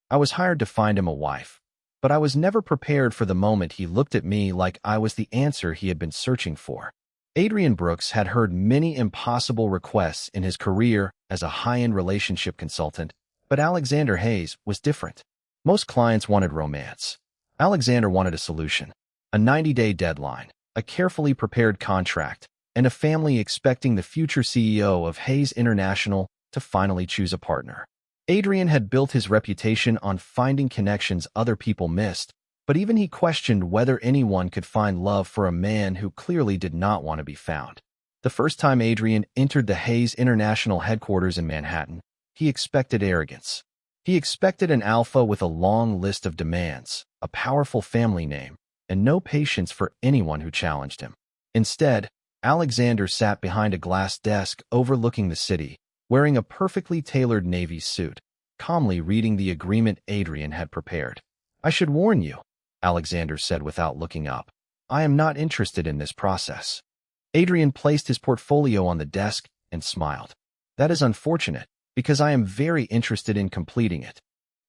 I was hired to find him a wife. But I was never prepared for the moment he looked at me like I was the answer he had been searching for. Adrian Brooks had heard many impossible requests in his career as a high-end relationship consultant, but Alexander Hayes was different. Most clients wanted romance. Alexander wanted a solution, a 90-day deadline, a carefully prepared contract, and a family expecting the future CEO of Hayes International to finally choose a partner. Adrian had built his reputation on finding connections other people missed, but even he questioned whether anyone could find love for a man who clearly did not want to be found. The first time Adrian entered the Hayes International headquarters in Manhattan, he expected arrogance. He expected an alpha with a long list of demands, a powerful family name, and no patience for anyone who challenged him. Instead, Alexander sat behind a glass desk overlooking the city, wearing a perfectly tailored navy suit, calmly reading the agreement Adrian had prepared. "I should warn you," Alexander said without looking up. "I am not interested in this process." Adrian placed his portfolio on the desk and smiled. "That is unfortunate, because I am very interested in completing it."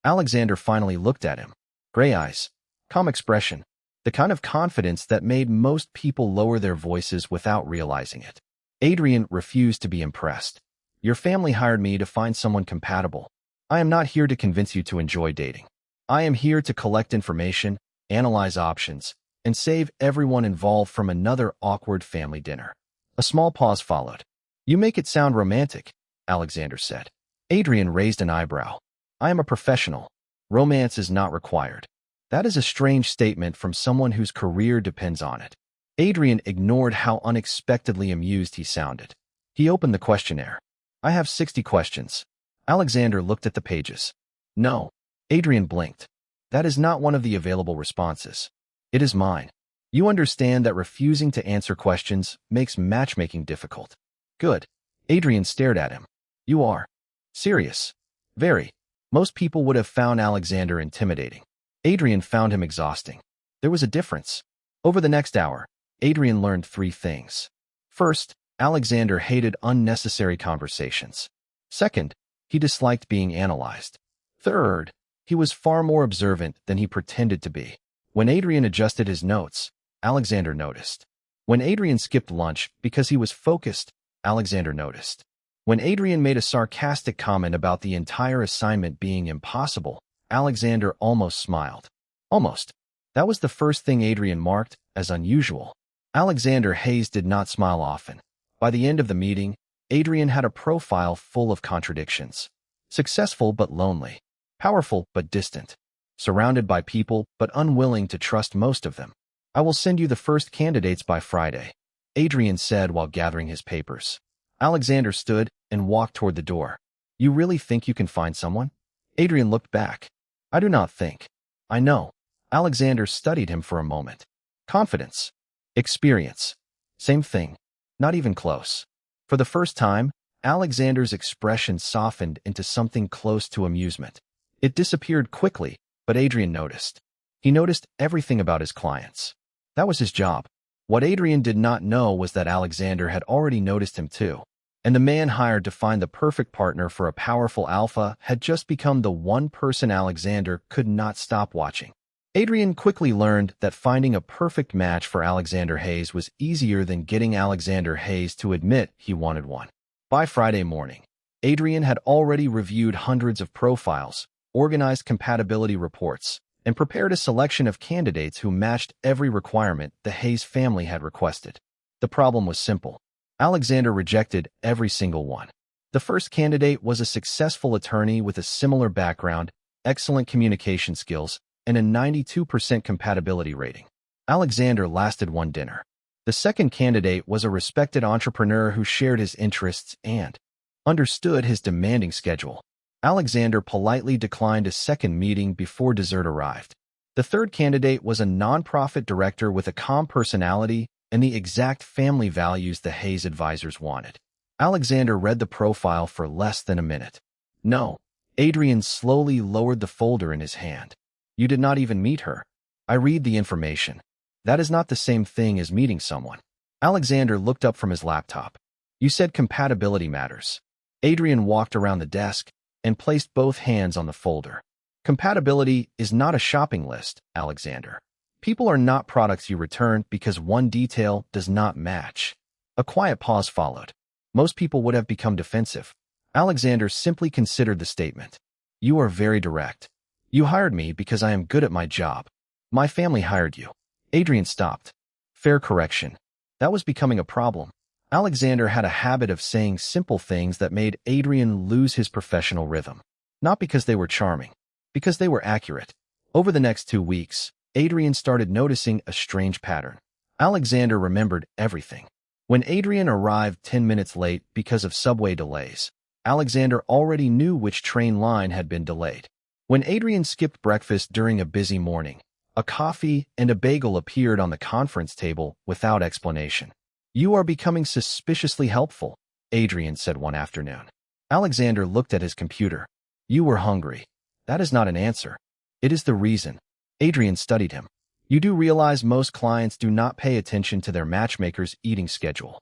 Alexander finally looked at him. Gray eyes, calm expression, the kind of confidence that made most people lower their voices without realizing it. Adrian refused to be impressed. "Your family hired me to find someone compatible. I am not here to convince you to enjoy dating. I am here to collect information, analyze options, and save everyone involved from another awkward family dinner." A small pause followed. "You make it sound romantic," Alexander said. Adrian raised an eyebrow. "I am a professional. Romance is not required." That is a strange statement from someone whose career depends on it. Adrian ignored how unexpectedly amused he sounded. He opened the questionnaire. "I have 60 questions." Alexander looked at the pages. "No." Adrian blinked. "That is not one of the available responses. It is mine. You understand that refusing to answer questions makes matchmaking difficult." "Good." Adrian stared at him. "You are serious?" "Very." Most people would have found Alexander intimidating. Adrian found him exhausting. There was a difference. Over the next hour, Adrian learned 3 things. First, Alexander hated unnecessary conversations. Second, he disliked being analyzed. Third, he was far more observant than he pretended to be. When Adrian adjusted his notes, Alexander noticed. When Adrian skipped lunch because he was focused, Alexander noticed. When Adrian made a sarcastic comment about the entire assignment being impossible, Alexander almost smiled. Almost. That was the first thing Adrian marked as unusual. Alexander Hayes did not smile often. By the end of the meeting, Adrian had a profile full of contradictions. Successful but lonely. Powerful but distant. Surrounded by people but unwilling to trust most of them. "I will send you the first candidates by Friday," Adrian said while gathering his papers. Alexander stood and walked toward the door. "You really think you can find someone?" Adrian looked back. "I do not think. I know." Alexander studied him for a moment. Confidence. Experience. Same thing. Not even close. For the first time, Alexander's expression softened into something close to amusement. It disappeared quickly, but Adrian noticed. He noticed everything about his clients. That was his job. What Adrian did not know was that Alexander had already noticed him too. And the man hired to find the perfect partner for a powerful alpha had just become the one person Alexander could not stop watching. Adrian quickly learned that finding a perfect match for Alexander Hayes was easier than getting Alexander Hayes to admit he wanted one. By Friday morning, Adrian had already reviewed hundreds of profiles, organized compatibility reports, and prepared a selection of candidates who matched every requirement the Hayes family had requested. The problem was simple. Alexander rejected every single one. The first candidate was a successful attorney with a similar background, excellent communication skills, and a 92% compatibility rating. Alexander lasted one dinner. The second candidate was a respected entrepreneur who shared his interests and understood his demanding schedule. Alexander politely declined a second meeting before dessert arrived. The third candidate was a nonprofit director with a calm personality and the exact family values the Hayes advisors wanted. Alexander read the profile for less than a minute. "No." Adrian slowly lowered the folder in his hand. "You did not even meet her." "I read the information. That is not the same thing as meeting someone." Alexander looked up from his laptop. "You said compatibility matters." Adrian walked around the desk and placed both hands on the folder. Compatibility is not a shopping list, Alexander. People are not products you return because one detail does not match. A quiet pause followed. Most people would have become defensive. Alexander simply considered the statement. You are very direct. You hired me because I am good at my job. My family hired you. Adrian stopped. Fair correction. That was becoming a problem. Alexander had a habit of saying simple things that made Adrian lose his professional rhythm. Not because they were charming, because they were accurate. Over the next 2 weeks, Adrian started noticing a strange pattern. Alexander remembered everything. When Adrian arrived 10 minutes late because of subway delays, Alexander already knew which train line had been delayed. When Adrian skipped breakfast during a busy morning, a coffee and a bagel appeared on the conference table without explanation. You are becoming suspiciously helpful, Adrian said one afternoon. Alexander looked at his computer. You were hungry. That is not an answer. It is the reason. Adrian studied him. You do realize most clients do not pay attention to their matchmaker's eating schedule.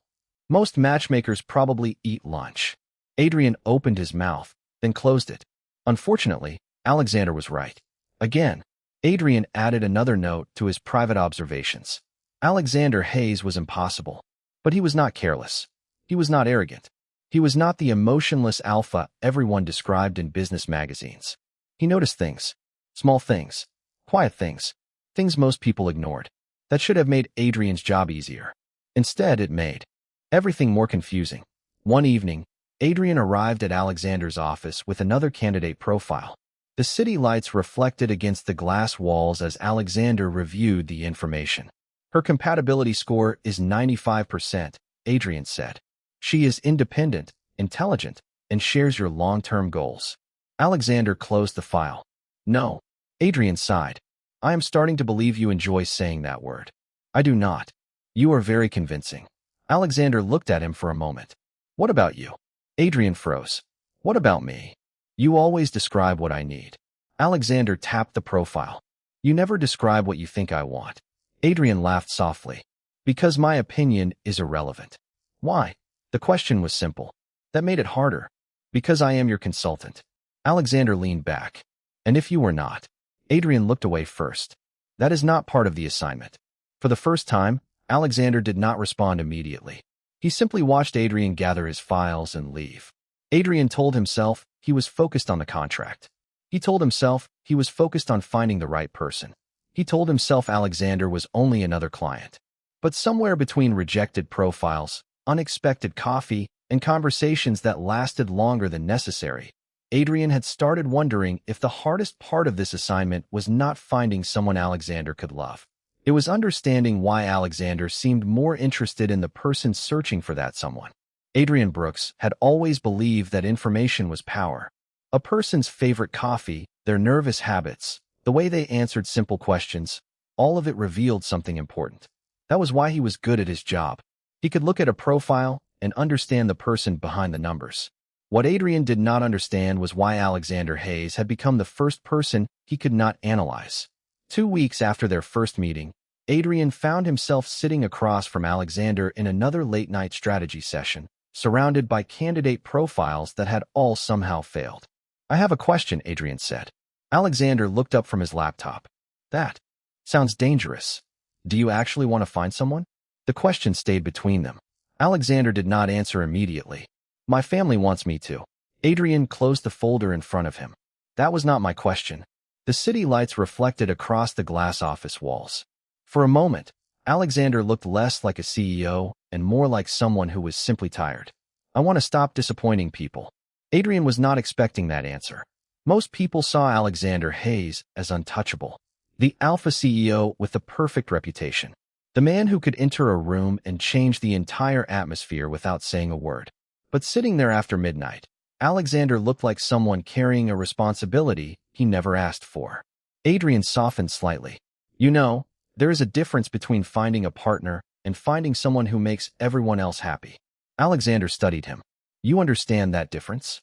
Most matchmakers probably eat lunch. Adrian opened his mouth, then closed it. Unfortunately, Alexander was right. Again, Adrian added another note to his private observations. Alexander Hayes was impossible, but he was not careless. He was not arrogant. He was not the emotionless alpha everyone described in business magazines. He noticed things, small things, quiet things, things most people ignored. That should have made Adrian's job easier. Instead, it made everything more confusing. One evening, Adrian arrived at Alexander's office with another candidate profile. The city lights reflected against the glass walls as Alexander reviewed the information. Her compatibility score is 95%, Adrian said. She is independent, intelligent, and shares your long-term goals. Alexander closed the file. No. Adrian sighed. I am starting to believe you enjoy saying that word. I do not. You are very convincing. Alexander looked at him for a moment. What about you? Adrian froze. What about me? You always describe what I need. Alexander tapped the profile. You never describe what you think I want. Adrian laughed softly. Because my opinion is irrelevant. Why? The question was simple. That made it harder. Because I am your consultant. Alexander leaned back. And if you were not? Adrian looked away first. That is not part of the assignment. For the first time, Alexander did not respond immediately. He simply watched Adrian gather his files and leave. Adrian told himself he was focused on the contract. He told himself he was focused on finding the right person. He told himself Alexander was only another client. But somewhere between rejected profiles, unexpected coffee, and conversations that lasted longer than necessary, Adrian had started wondering if the hardest part of this assignment was not finding someone Alexander could love. It was understanding why Alexander seemed more interested in the person searching for that someone. Adrian Brooks had always believed that information was power. A person's favorite coffee, their nervous habits, the way they answered simple questions, all of it revealed something important. That was why he was good at his job. He could look at a profile and understand the person behind the numbers. What Adrian did not understand was why Alexander Hayes had become the first person he could not analyze. 2 weeks after their first meeting, Adrian found himself sitting across from Alexander in another late-night strategy session, surrounded by candidate profiles that had all somehow failed. I have a question, Adrian said. Alexander looked up from his laptop. That sounds dangerous. Do you actually want to find someone? The question stayed between them. Alexander did not answer immediately. My family wants me to. Adrian closed the folder in front of him. That was not my question. The city lights reflected across the glass office walls. For a moment, Alexander looked less like a CEO and more like someone who was simply tired. I want to stop disappointing people. Adrian was not expecting that answer. Most people saw Alexander Hayes as untouchable. The alpha CEO with the perfect reputation. The man who could enter a room and change the entire atmosphere without saying a word. But sitting there after midnight, Alexander looked like someone carrying a responsibility he never asked for. Adrian softened slightly. You know, there is a difference between finding a partner and finding someone who makes everyone else happy. Alexander studied him. You understand that difference?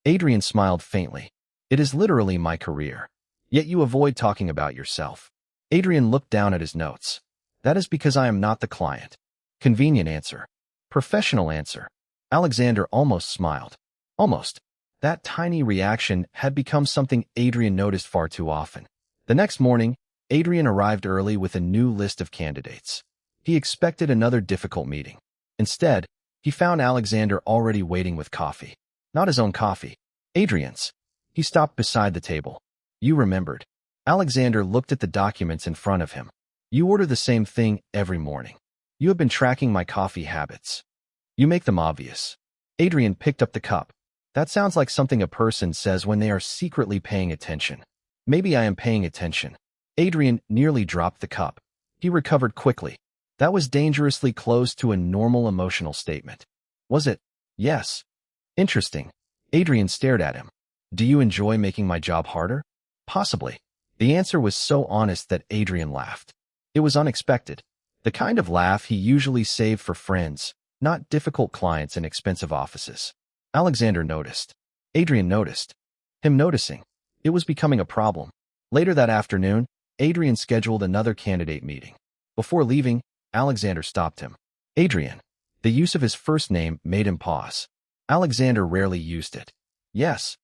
Adrian smiled faintly. It is literally my career. Yet you avoid talking about yourself. Adrian looked down at his notes. That is because I am not the client. Convenient answer. Professional answer. Alexander almost smiled. Almost. That tiny reaction had become something Adrian noticed far too often. The next morning, Adrian arrived early with a new list of candidates. He expected another difficult meeting. Instead, he found Alexander already waiting with coffee. Not his own coffee, Adrian's. He stopped beside the table. You remembered. Alexander looked at the documents in front of him. You order the same thing every morning. You have been tracking my coffee habits. You make them obvious. Adrian picked up the cup. That sounds like something a person says when they are secretly paying attention. Maybe I am paying attention. Adrian nearly dropped the cup. He recovered quickly. That was dangerously close to a normal emotional statement. Was it? Yes. Interesting. Adrian stared at him. Do you enjoy making my job harder? Possibly. The answer was so honest that Adrian laughed. It was unexpected. The kind of laugh he usually saved for friends, not difficult clients in expensive offices. Alexander noticed. Adrian noticed. Him noticing. It was becoming a problem. Later that afternoon, Adrian scheduled another candidate meeting. Before leaving, Alexander stopped him. Adrian. The use of his first name made him pause. Alexander rarely used it. Yes.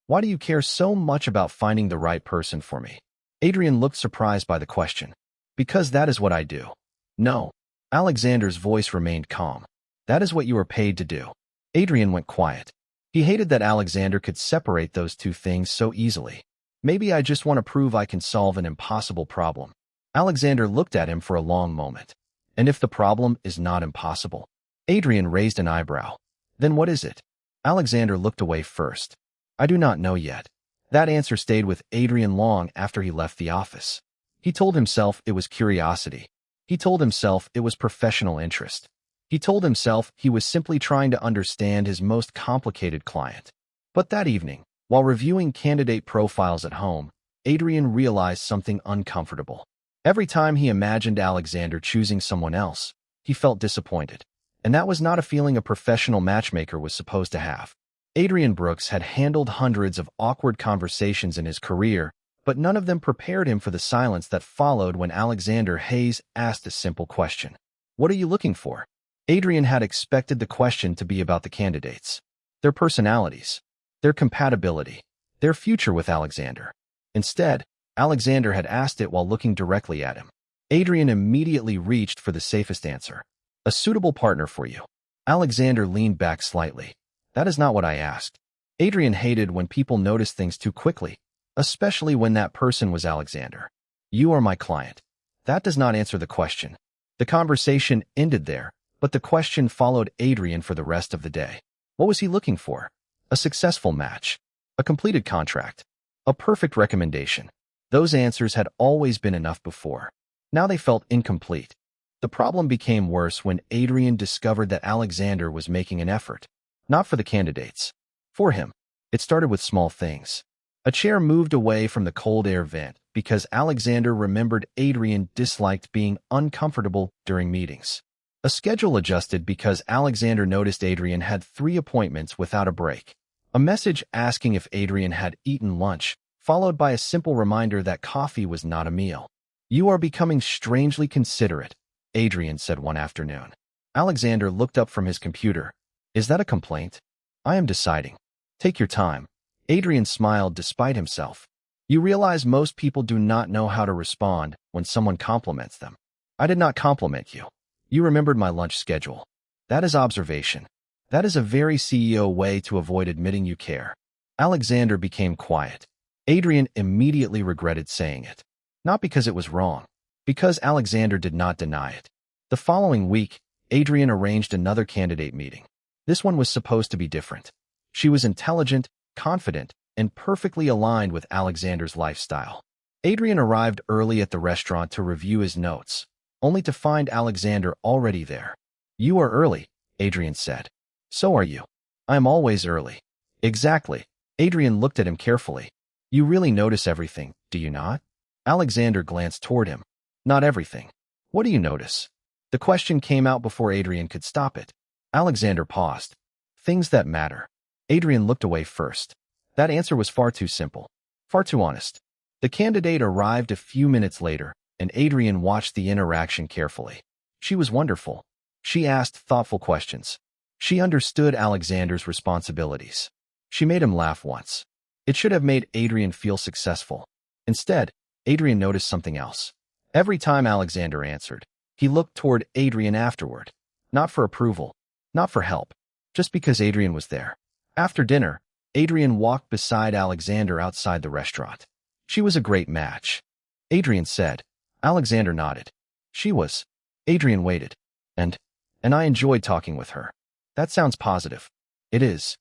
Why do you care so much about finding the right person for me? Adrian looked surprised by the question. Because that is what I do. No. Alexander's voice remained calm. That is what you are paid to do. Adrian went quiet. He hated that Alexander could separate those two things so easily. Maybe I just want to prove I can solve an impossible problem. Alexander looked at him for a long moment. And if the problem is not impossible? Adrian raised an eyebrow. Then what is it? Alexander looked away first. I do not know yet. That answer stayed with Adrian long after he left the office. He told himself it was curiosity. He told himself it was professional interest. He told himself he was simply trying to understand his most complicated client. But that evening, while reviewing candidate profiles at home, Adrian realized something uncomfortable. Every time he imagined Alexander choosing someone else, he felt disappointed. And that was not a feeling a professional matchmaker was supposed to have. Adrian Brooks had handled hundreds of awkward conversations in his career, but none of them prepared him for the silence that followed when Alexander Hayes asked a simple question. What are you looking for? Adrian had expected the question to be about the candidates, their personalities, their compatibility, their future with Alexander. Instead, Alexander had asked it while looking directly at him. Adrian immediately reached for the safest answer. A suitable partner for you. Alexander leaned back slightly. That is not what I asked. Adrian hated when people noticed things too quickly, especially when that person was Alexander. You are my client. That does not answer the question. The conversation ended there, but the question followed Adrian for the rest of the day. What was he looking for? A successful match. A completed contract. A perfect recommendation. Those answers had always been enough before. Now they felt incomplete. The problem became worse when Adrian discovered that Alexander was making an effort. Not for the candidates. For him. It started with small things. A chair moved away from the cold air vent because Alexander remembered Adrian disliked being uncomfortable during meetings. A schedule adjusted because Alexander noticed Adrian had 3 appointments without a break. A message asking if Adrian had eaten lunch, followed by a simple reminder that coffee was not a meal. You are becoming strangely considerate, Adrian said one afternoon. Alexander looked up from his computer. Is that a complaint? I am deciding. Take your time. Adrian smiled despite himself. You realize most people do not know how to respond when someone compliments them. I did not compliment you. You remembered my lunch schedule. That is observation. That is a very CEO way to avoid admitting you care. Alexander became quiet. Adrian immediately regretted saying it. Not because it was wrong, because Alexander did not deny it. The following week, Adrian arranged another candidate meeting. This one was supposed to be different. She was intelligent, confident, and perfectly aligned with Alexander's lifestyle. Adrian arrived early at the restaurant to review his notes, only to find Alexander already there. You are early, Adrian said. So are you. I am always early. Exactly. Adrian looked at him carefully. You really notice everything, do you not? Alexander glanced toward him. Not everything. What do you notice? The question came out before Adrian could stop it. Alexander paused. Things that matter. Adrian looked away first. That answer was far too simple. Far too honest. The candidate arrived a few minutes later, and Adrian watched the interaction carefully. She was wonderful. She asked thoughtful questions. She understood Alexander's responsibilities. She made him laugh once. It should have made Adrian feel successful. Instead, Adrian noticed something else. Every time Alexander answered, he looked toward Adrian afterward. Not for approval, not for help, just because Adrian was there. After dinner, Adrian walked beside Alexander outside the restaurant. She was a great match, Adrian said. Alexander nodded. She was. Adrian waited. And I enjoyed talking with her. That sounds positive. It is.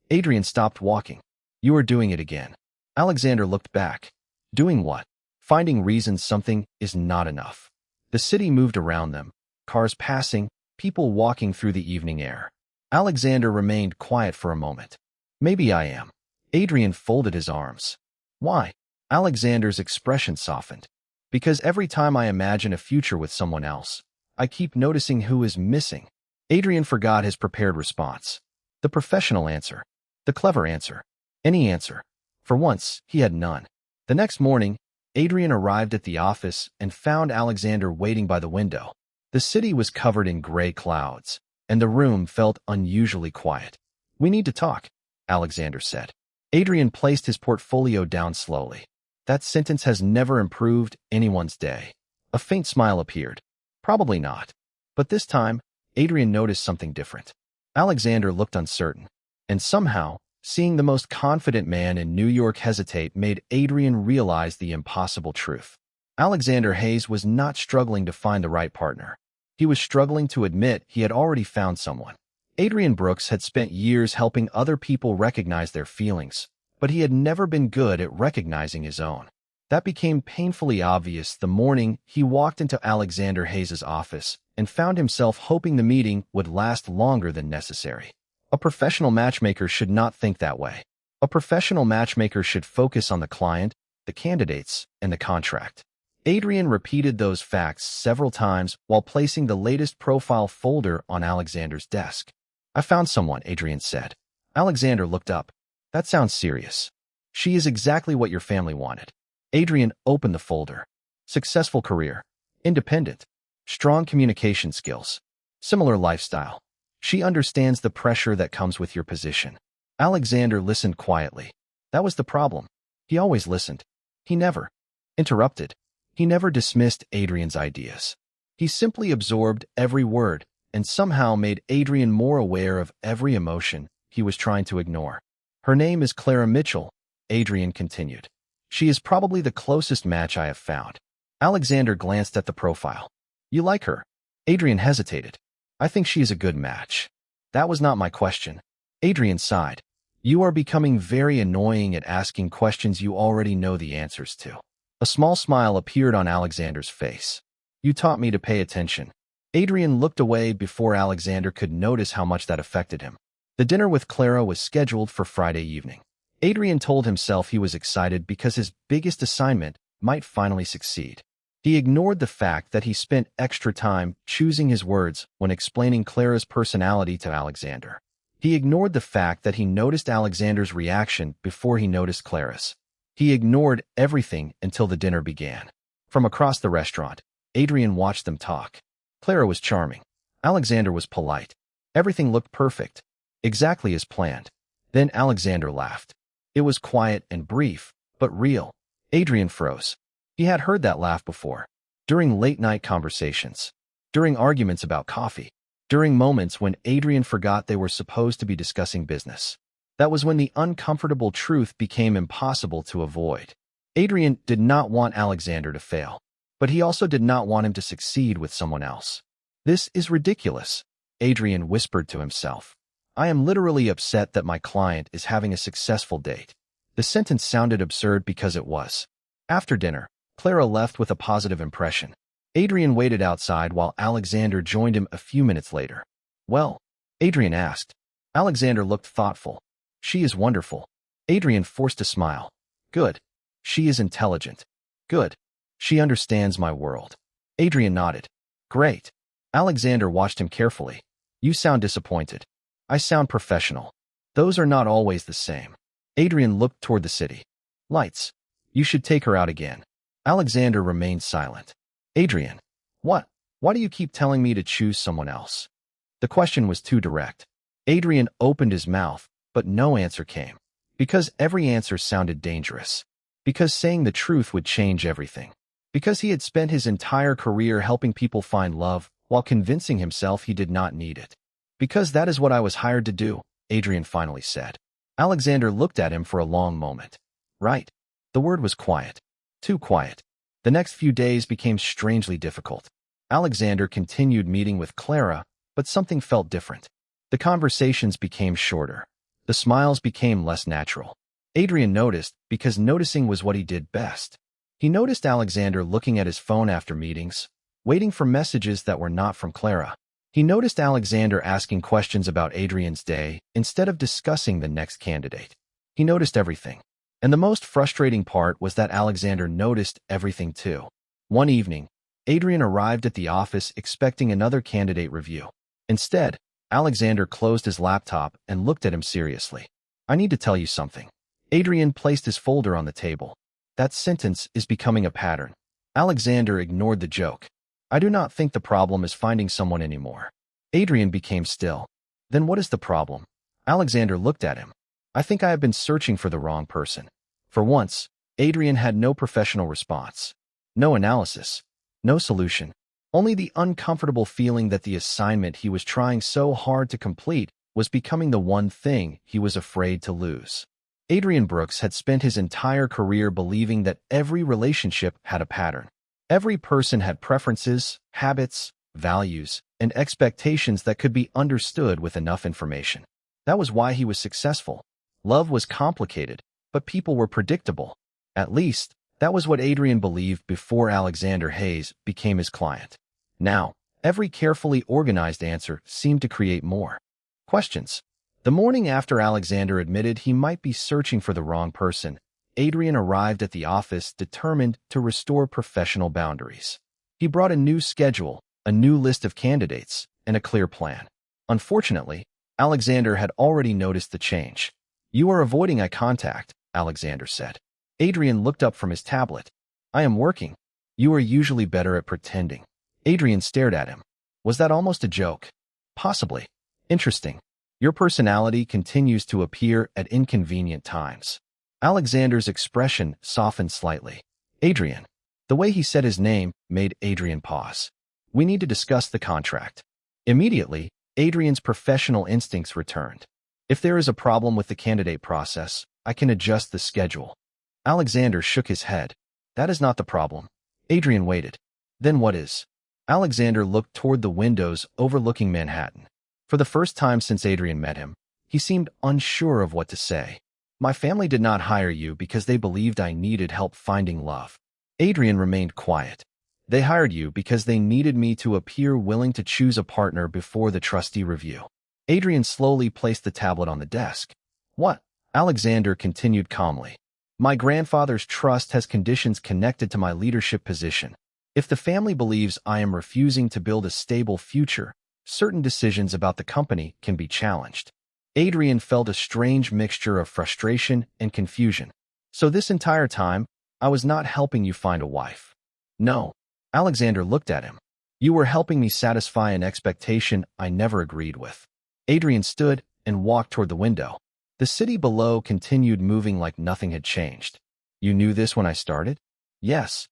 Adrian stopped walking. You are doing it again. Alexander looked back. Doing what? Finding reasons something is not enough. The city moved around them, cars passing, people walking through the evening air. Alexander remained quiet for a moment. Maybe I am. Adrian folded his arms. Why? Alexander's expression softened. Because every time I imagine a future with someone else, I keep noticing who is missing. Adrian forgot his prepared response. The professional answer. The clever answer. Any answer. For once, he had none. The next morning, Adrian arrived at the office and found Alexander waiting by the window. The city was covered in gray clouds, and the room felt unusually quiet. We need to talk, Alexander said. Adrian placed his portfolio down slowly. That sentence has never improved anyone's day. A faint smile appeared. Probably not. But this time, Adrian noticed something different. Alexander looked uncertain. And somehow, seeing the most confident man in New York hesitate made Adrian realize the impossible truth. Alexander Hayes was not struggling to find the right partner. He was struggling to admit he had already found someone. Adrian Brooks had spent years helping other people recognize their feelings, but he had never been good at recognizing his own. That became painfully obvious the morning he walked into Alexander Hayes' office and found himself hoping the meeting would last longer than necessary. A professional matchmaker should not think that way. A professional matchmaker should focus on the client, the candidates, and the contract. Adrian repeated those facts several times while placing the latest profile folder on Alexander's desk. I found someone, Adrian said. Alexander looked up. That sounds serious. She is exactly what your family wanted. Adrian opened the folder. Successful career. Independent. Strong communication skills. Similar lifestyle. She understands the pressure that comes with your position. Alexander listened quietly. That was the problem. He always listened. He never interrupted. He never dismissed Adrian's ideas. He simply absorbed every word and somehow made Adrian more aware of every emotion he was trying to ignore. Her name is Clara Mitchell, Adrian continued. She is probably the closest match I have found. Alexander glanced at the profile. You like her? Adrian hesitated. I think she is a good match. That was not my question. Adrian sighed. You are becoming very annoying at asking questions you already know the answers to. A small smile appeared on Alexander's face. You taught me to pay attention. Adrian looked away before Alexander could notice how much that affected him. The dinner with Clara was scheduled for Friday evening. Adrian told himself he was excited because his biggest assignment might finally succeed. He ignored the fact that he spent extra time choosing his words when explaining Clara's personality to Alexander. He ignored the fact that he noticed Alexander's reaction before he noticed Clara's. He ignored everything until the dinner began. From across the restaurant, Adrian watched them talk. Clara was charming. Alexander was polite. Everything looked perfect. Exactly as planned. Then Alexander laughed. It was quiet and brief, but real. Adrian froze. He had heard that laugh before. During late-night conversations. During arguments about coffee. During moments when Adrian forgot they were supposed to be discussing business. That was when the uncomfortable truth became impossible to avoid. Adrian did not want Alexander to fail, but he also did not want him to succeed with someone else. This is ridiculous, Adrian whispered to himself. I am literally upset that my client is having a successful date. The sentence sounded absurd because it was. After dinner, Clara left with a positive impression. Adrian waited outside while Alexander joined him a few minutes later. Well? Adrian asked. Alexander looked thoughtful. She is wonderful. Adrian forced a smile. Good. She is intelligent. Good. She understands my world. Adrian nodded. Great. Alexander watched him carefully. You sound disappointed. I sound professional. Those are not always the same. Adrian looked toward the city. Lights. You should take her out again. Alexander remained silent. Adrian. What? Why do you keep telling me to choose someone else? The question was too direct. Adrian opened his mouth, but no answer came. Because every answer sounded dangerous. Because saying the truth would change everything. Because he had spent his entire career helping people find love while convincing himself he did not need it. Because that is what I was hired to do, Adrian finally said. Alexander looked at him for a long moment. Right. The word was quiet. Too quiet. The next few days became strangely difficult. Alexander continued meeting with Clara, but something felt different. The conversations became shorter. The smiles became less natural. Adrian noticed, because noticing was what he did best. He noticed Alexander looking at his phone after meetings, waiting for messages that were not from Clara. He noticed Alexander asking questions about Adrian's day instead of discussing the next candidate. He noticed everything. And the most frustrating part was that Alexander noticed everything too. One evening, Adrian arrived at the office expecting another candidate review. Instead, Alexander closed his laptop and looked at him seriously. I need to tell you something. Adrian placed his folder on the table. That sentence is becoming a pattern. Alexander ignored the joke. I do not think the problem is finding someone anymore. Adrian became still. Then what is the problem? Alexander looked at him. I think I have been searching for the wrong person. For once, Adrian had no professional response. No analysis. No solution. Only the uncomfortable feeling that the assignment he was trying so hard to complete was becoming the one thing he was afraid to lose. Adrian Brooks had spent his entire career believing that every relationship had a pattern. Every person had preferences, habits, values, and expectations that could be understood with enough information. That was why he was successful. Love was complicated, but people were predictable. At least, that was what Adrian believed before Alexander Hayes became his client. Now, every carefully organized answer seemed to create more questions. The morning after Alexander admitted he might be searching for the wrong person, Adrian arrived at the office determined to restore professional boundaries. He brought a new schedule, a new list of candidates, and a clear plan. Unfortunately, Alexander had already noticed the change. You are avoiding eye contact, Alexander said. Adrian looked up from his tablet. I am working. You are usually better at pretending. Adrian stared at him. Was that almost a joke? Possibly. Interesting. Your personality continues to appear at inconvenient times. Alexander's expression softened slightly. Adrian. The way he said his name made Adrian pause. We need to discuss the contract. Immediately, Adrian's professional instincts returned. If there is a problem with the candidate process, I can adjust the schedule. Alexander shook his head. That is not the problem. Adrian waited. Then what is? Alexander looked toward the windows overlooking Manhattan. For the first time since Adrian met him, he seemed unsure of what to say. My family did not hire you because they believed I needed help finding love. Adrian remained quiet. They hired you because they needed me to appear willing to choose a partner before the trustee review. Adrian slowly placed the tablet on the desk. What? Alexander continued calmly. My grandfather's trust has conditions connected to my leadership position. If the family believes I am refusing to build a stable future, certain decisions about the company can be challenged. Adrian felt a strange mixture of frustration and confusion. So this entire time, I was not helping you find a wife. No. Alexander looked at him. You were helping me satisfy an expectation I never agreed with. Adrian stood and walked toward the window. The city below continued moving like nothing had changed. You knew this when I started? Yes.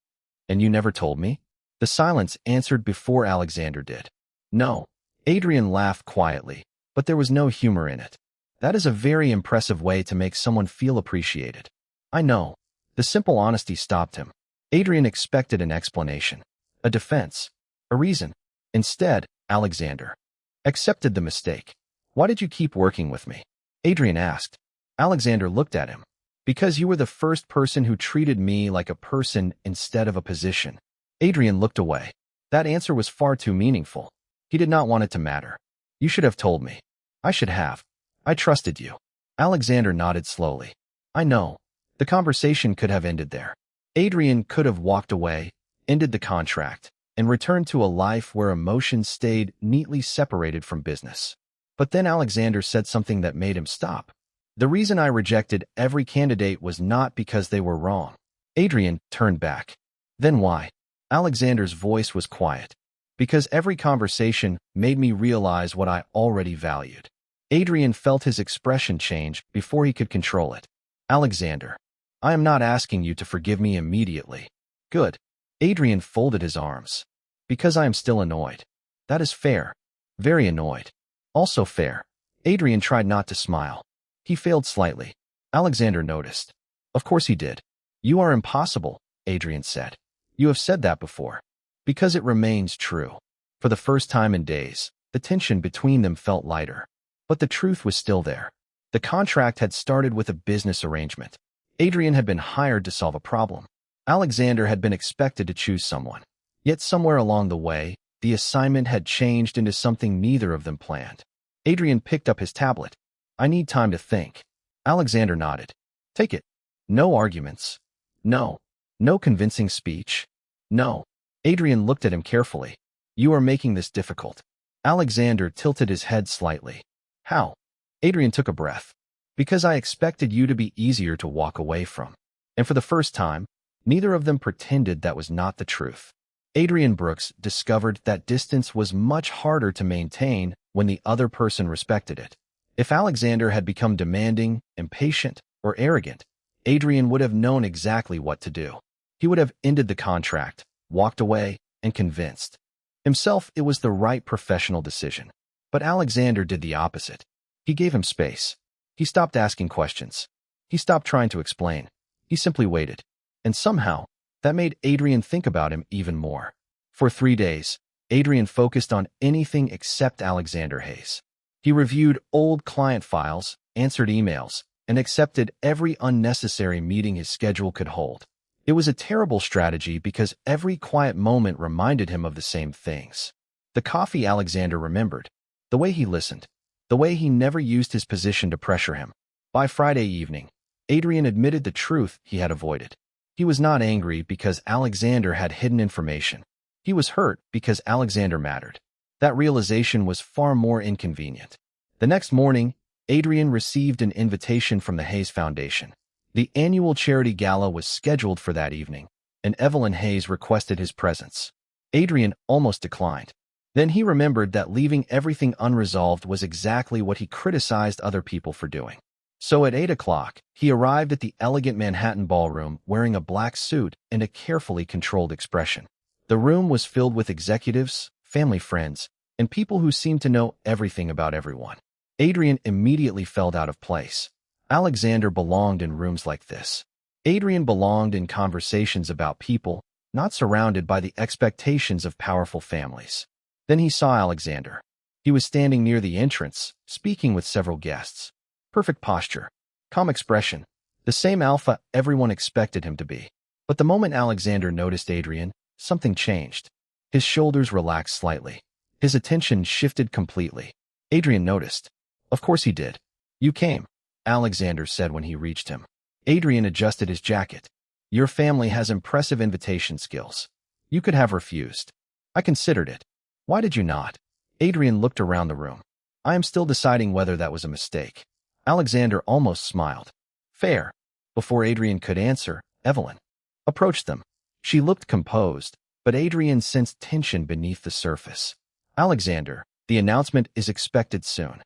And you never told me? The silence answered before Alexander did. No. Adrian laughed quietly, but there was no humor in it. That is a very impressive way to make someone feel appreciated. I know. The simple honesty stopped him. Adrian expected an explanation, a defense, a reason. Instead, Alexander accepted the mistake. Why did you keep working with me? Adrian asked. Alexander looked at him. Because you were the first person who treated me like a person instead of a position. Adrian looked away. That answer was far too meaningful. He did not want it to matter. You should have told me. I should have. I trusted you. Alexander nodded slowly. I know. The conversation could have ended there. Adrian could have walked away, ended the contract, and returned to a life where emotions stayed neatly separated from business. But then Alexander said something that made him stop. The reason I rejected every candidate was not because they were wrong. Adrian turned back. Then why? Alexander's voice was quiet. Because every conversation made me realize what I already valued. Adrian felt his expression change before he could control it. Alexander, I am not asking you to forgive me immediately. Good. Adrian folded his arms. Because I am still annoyed. That is fair. Very annoyed. Also fair. Adrian tried not to smile. He failed slightly. Alexander noticed. Of course he did. You are impossible, Adrian said. You have said that before. Because it remains true. For the first time in days, the tension between them felt lighter. But the truth was still there. The contract had started with a business arrangement. Adrian had been hired to solve a problem. Alexander had been expected to choose someone. Yet somewhere along the way, the assignment had changed into something neither of them planned. Adrian picked up his tablet. I need time to think. Alexander nodded. Take it. No arguments. No. No convincing speech. No. Adrian looked at him carefully. You are making this difficult. Alexander tilted his head slightly. How? Adrian took a breath. Because I expected you to be easier to walk away from. And for the first time, neither of them pretended that was not the truth. Adrian Brooks discovered that distance was much harder to maintain when the other person respected it. If Alexander had become demanding, impatient, or arrogant, Adrian would have known exactly what to do. He would have ended the contract, walked away, and convinced himself it was the right professional decision. But Alexander did the opposite. He gave him space. He stopped asking questions. He stopped trying to explain. He simply waited. And somehow, that made Adrian think about him even more. For 3 days, Adrian focused on anything except Alexander Hayes. He reviewed old client files, answered emails, and accepted every unnecessary meeting his schedule could hold. It was a terrible strategy because every quiet moment reminded him of the same things. The coffee Alexander remembered, the way he listened, the way he never used his position to pressure him. By Friday evening, Adrian admitted the truth he had avoided. He was not angry because Alexander had hidden information. He was hurt because Alexander mattered. That realization was far more inconvenient. The next morning, Adrian received an invitation from the Hayes Foundation. The annual charity gala was scheduled for that evening, and Evelyn Hayes requested his presence. Adrian almost declined. Then he remembered that leaving everything unresolved was exactly what he criticized other people for doing. So at 8 o'clock, he arrived at the elegant Manhattan ballroom wearing a black suit and a carefully controlled expression. The room was filled with executives, family friends, and people who seemed to know everything about everyone. Adrian immediately felt out of place. Alexander belonged in rooms like this. Adrian belonged in conversations about people, not surrounded by the expectations of powerful families. Then he saw Alexander. He was standing near the entrance, speaking with several guests. Perfect posture, calm expression, the same alpha everyone expected him to be. But the moment Alexander noticed Adrian, something changed. His shoulders relaxed slightly. His attention shifted completely. Adrian noticed. Of course he did. You came, Alexander said when he reached him. Adrian adjusted his jacket. Your family has impressive invitation skills. You could have refused. I considered it. Why did you not? Adrian looked around the room. I am still deciding whether that was a mistake. Alexander almost smiled. Fair. Before Adrian could answer, Evelyn approached them. She looked composed, but Adrian sensed tension beneath the surface. Alexander, the announcement is expected soon.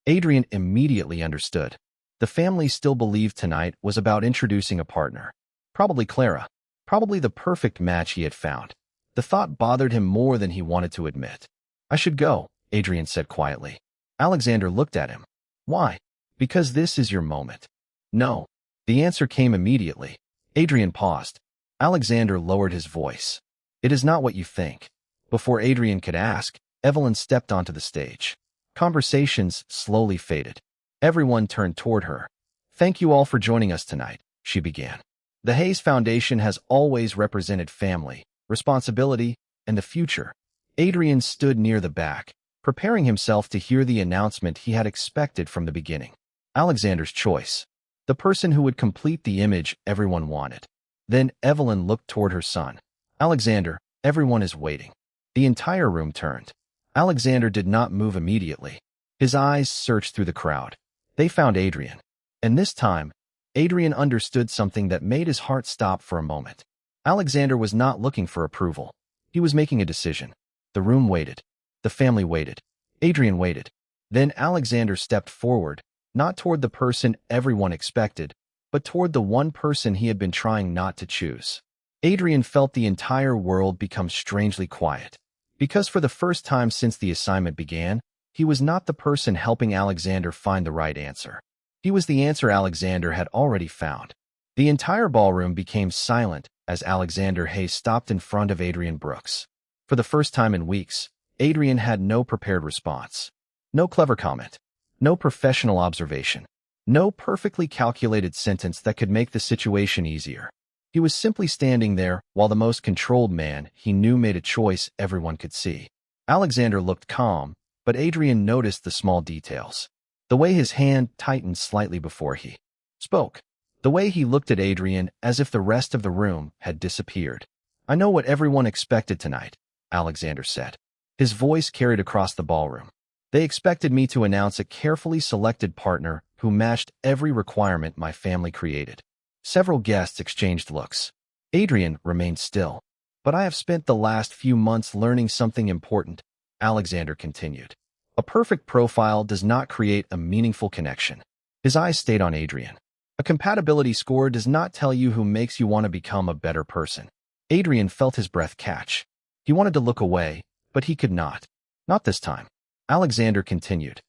Adrian immediately understood. The family still believed tonight was about introducing a partner. Probably Clara. Probably the perfect match he had found. The thought bothered him more than he wanted to admit. I should go, Adrian said quietly. Alexander looked at him. Why? Because this is your moment. No. The answer came immediately. Adrian paused. Alexander lowered his voice. It is not what you think. Before Adrian could ask, Evelyn stepped onto the stage. Conversations slowly faded. Everyone turned toward her. Thank you all for joining us tonight, she began. The Hayes Foundation has always represented family, responsibility, and the future. Adrian stood near the back, preparing himself to hear the announcement he had expected from the beginning. Alexander's choice. The person who would complete the image everyone wanted. Then Evelyn looked toward her son. Alexander, everyone is waiting. The entire room turned. Alexander did not move immediately. His eyes searched through the crowd. They found Adrian. And this time, Adrian understood something that made his heart stop for a moment. Alexander was not looking for approval. He was making a decision. The room waited. The family waited. Adrian waited. Then Alexander stepped forward, not toward the person everyone expected, but toward the one person he had been trying not to choose. Adrian felt the entire world become strangely quiet. Because for the first time since the assignment began, he was not the person helping Alexander find the right answer. He was the answer Alexander had already found. The entire ballroom became silent as Alexander Hayes stopped in front of Adrian Brooks. For the first time in weeks, Adrian had no prepared response. No clever comment. No professional observation. No perfectly calculated sentence that could make the situation easier. He was simply standing there while the most controlled man he knew made a choice everyone could see. Alexander looked calm, but Adrian noticed the small details. The way his hand tightened slightly before he spoke. The way he looked at Adrian as if the rest of the room had disappeared. "I know what everyone expected tonight," Alexander said. His voice carried across the ballroom. "They expected me to announce a carefully selected partner who matched every requirement my family created." Several guests exchanged looks. Adrian remained still. "But I have spent the last few months learning something important," Alexander continued. "A perfect profile does not create a meaningful connection." His eyes stayed on Adrian. "A compatibility score does not tell you who makes you want to become a better person." Adrian felt his breath catch. He wanted to look away, but he could not. "Not this time." Alexander continued.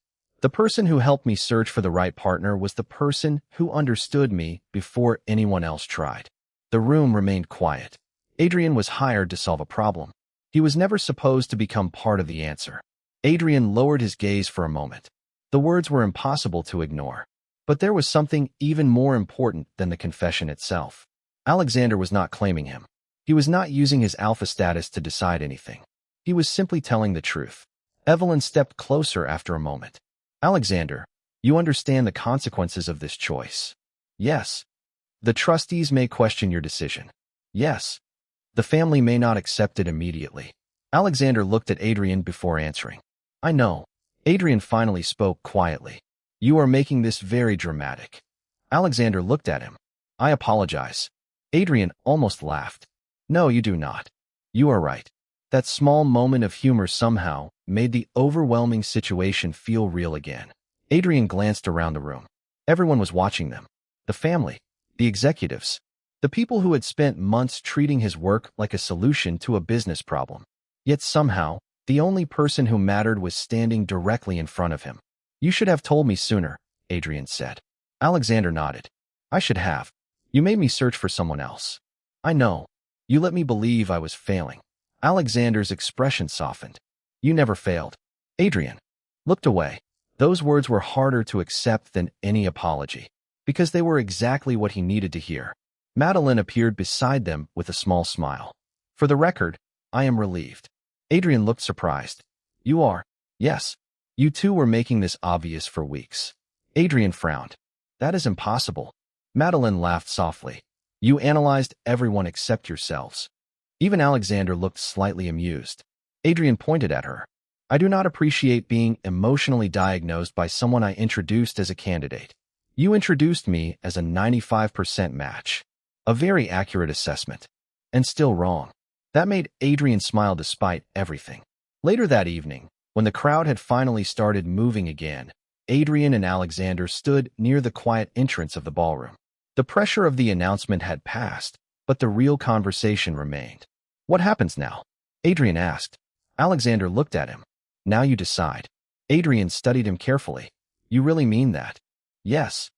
"The person who helped me search for the right partner was the person who understood me before anyone else tried." The room remained quiet. Adrian was hired to solve a problem. He was never supposed to become part of the answer. Adrian lowered his gaze for a moment. The words were impossible to ignore. But there was something even more important than the confession itself. Alexander was not claiming him. He was not using his alpha status to decide anything. He was simply telling the truth. Evelyn stepped closer after a moment. "Alexander, you understand the consequences of this choice?" "Yes." "The trustees may question your decision." "Yes." "The family may not accept it immediately." Alexander looked at Adrian before answering. "I know." Adrian finally spoke quietly. "You are making this very dramatic." Alexander looked at him. "I apologize." Adrian almost laughed. "No, you do not. You are right." That small moment of humor somehow made the overwhelming situation feel real again. Adrian glanced around the room. Everyone was watching them. The family, the executives, the people who had spent months treating his work like a solution to a business problem. Yet somehow, the only person who mattered was standing directly in front of him. "You should have told me sooner," Adrian said. Alexander nodded. "I should have. You made me search for someone else." "I know. You let me believe I was failing." Alexander's expression softened. "You never failed." Adrian looked away. Those words were harder to accept than any apology, because they were exactly what he needed to hear. Madeline appeared beside them with a small smile. "For the record, I am relieved." Adrian looked surprised. "You are?" "Yes. You two were making this obvious for weeks." Adrian frowned. "That is impossible." Madeline laughed softly. "You analyzed everyone except yourselves." Even Alexander looked slightly amused. Adrian pointed at her. "I do not appreciate being emotionally diagnosed by someone I introduced as a candidate. You introduced me as a 95% match. A very accurate assessment. And still wrong." That made Adrian smile despite everything. Later that evening, when the crowd had finally started moving again, Adrian and Alexander stood near the quiet entrance of the ballroom. The pressure of the announcement had passed, but the real conversation remained. "What happens now?" Adrian asked. Alexander looked at him. "Now you decide." Adrian studied him carefully. "You really mean that?" "Yes."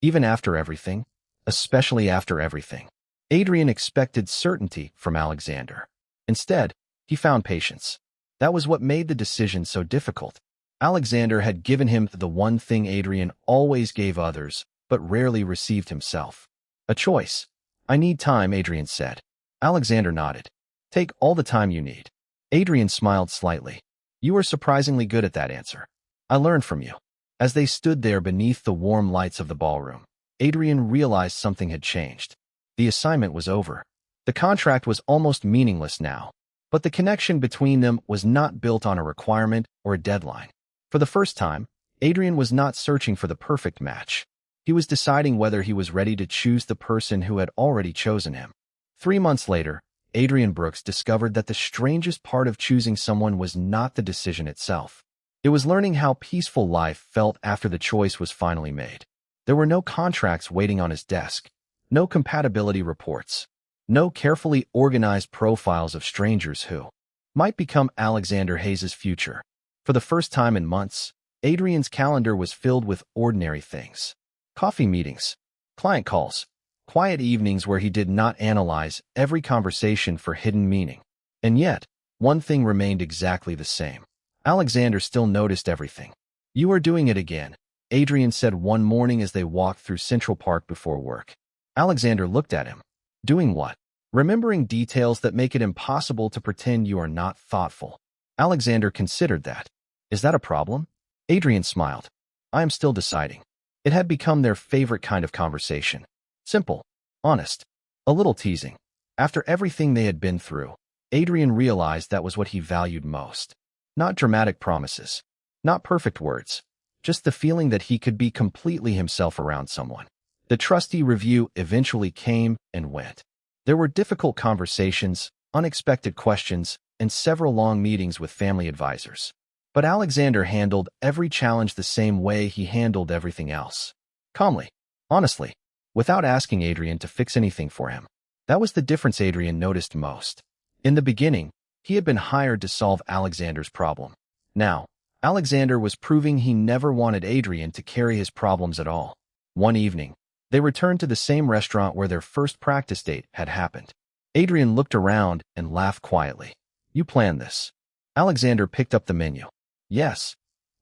"Even after everything?" "Especially after everything." Adrian expected certainty from Alexander. Instead, he found patience. That was what made the decision so difficult. Alexander had given him the one thing Adrian always gave others, but rarely received himself. A choice. "I need time," Adrian said. Alexander nodded. "Take all the time you need." Adrian smiled slightly. "You are surprisingly good at that answer. I learned from you." As they stood there beneath the warm lights of the ballroom, Adrian realized something had changed. The assignment was over. The contract was almost meaningless now. But the connection between them was not built on a requirement or a deadline. For the first time, Adrian was not searching for the perfect match. He was deciding whether he was ready to choose the person who had already chosen him. 3 months later, Adrian Brooks discovered that the strangest part of choosing someone was not the decision itself. It was learning how peaceful life felt after the choice was finally made. There were no contracts waiting on his desk, no compatibility reports, no carefully organized profiles of strangers who might become Alexander Hayes' future. For the first time in months, Adrian's calendar was filled with ordinary things. Coffee meetings, client calls, quiet evenings where he did not analyze every conversation for hidden meaning. And yet, one thing remained exactly the same. Alexander still noticed everything. "You are doing it again," Adrian said one morning as they walked through Central Park before work. Alexander looked at him. "Doing what?" "Remembering details that make it impossible to pretend you are not thoughtful." Alexander considered that. "Is that a problem?" Adrian smiled. "I am still deciding." It had become their favorite kind of conversation. Simple, honest, a little teasing. After everything they had been through, Adrian realized that was what he valued most. Not dramatic promises, not perfect words, just the feeling that he could be completely himself around someone. The trustee review eventually came and went. There were difficult conversations, unexpected questions, and several long meetings with family advisors. But Alexander handled every challenge the same way he handled everything else. Calmly, honestly, without asking Adrian to fix anything for him. That was the difference Adrian noticed most. In the beginning, he had been hired to solve Alexander's problem. Now, Alexander was proving he never wanted Adrian to carry his problems at all. One evening, they returned to the same restaurant where their first practice date had happened. Adrian looked around and laughed quietly. "You planned this." Alexander picked up the menu. "Yes."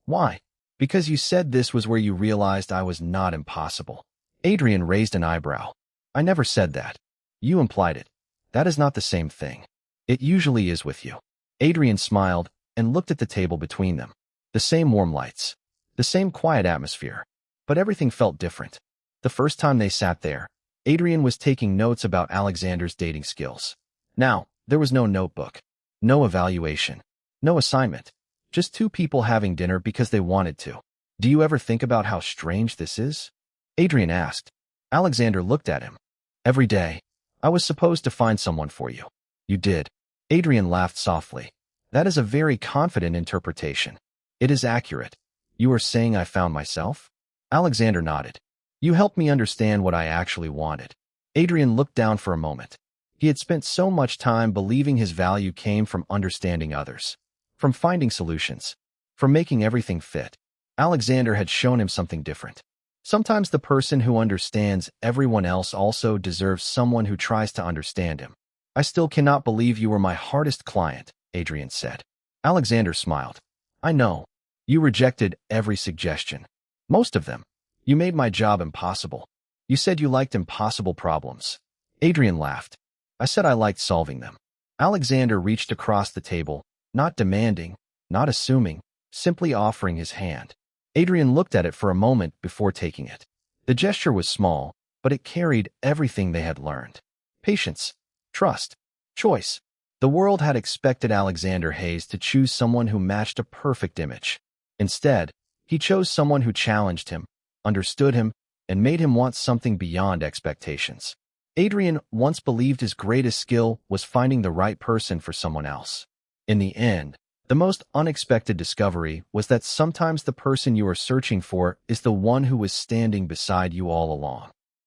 "Why?" "Because you said this was where you realized I was not impossible." Adrian raised an eyebrow. "I never said that." "You implied it." "That is not the same thing." "It usually is with you." Adrian smiled and looked at the table between them. The same warm lights, the same quiet atmosphere, but everything felt different. The first time they sat there, Adrian was taking notes about Alexander's dating skills. Now, there was no notebook, no evaluation, no assignment, just two people having dinner because they wanted to. "Do you ever think about how strange this is?" Adrian asked. Alexander looked at him. "Every day. I was supposed to find someone for you." "You did." Adrian laughed softly. "That is a very confident interpretation." "It is accurate." "You are saying I found myself?" Alexander nodded. "You helped me understand what I actually wanted." Adrian looked down for a moment. He had spent so much time believing his value came from understanding others, from finding solutions, from making everything fit. Alexander had shown him something different. Sometimes the person who understands everyone else also deserves someone who tries to understand him. "I still cannot believe you were my hardest client," Adrian said. Alexander smiled. "I know. You rejected every suggestion. Most of them. You made my job impossible. You said you liked impossible problems." Adrian laughed. "I said I liked solving them." Alexander reached across the table, not demanding, not assuming, simply offering his hand. Adrian looked at it for a moment before taking it. The gesture was small, but it carried everything they had learned. Patience, trust, choice. The world had expected Alexander Hayes to choose someone who matched a perfect image. Instead, he chose someone who challenged him, understood him, and made him want something beyond expectations. Adrian once believed his greatest skill was finding the right person for someone else. In the end, the most unexpected discovery was that sometimes the person you are searching for is the one who was standing beside you all along.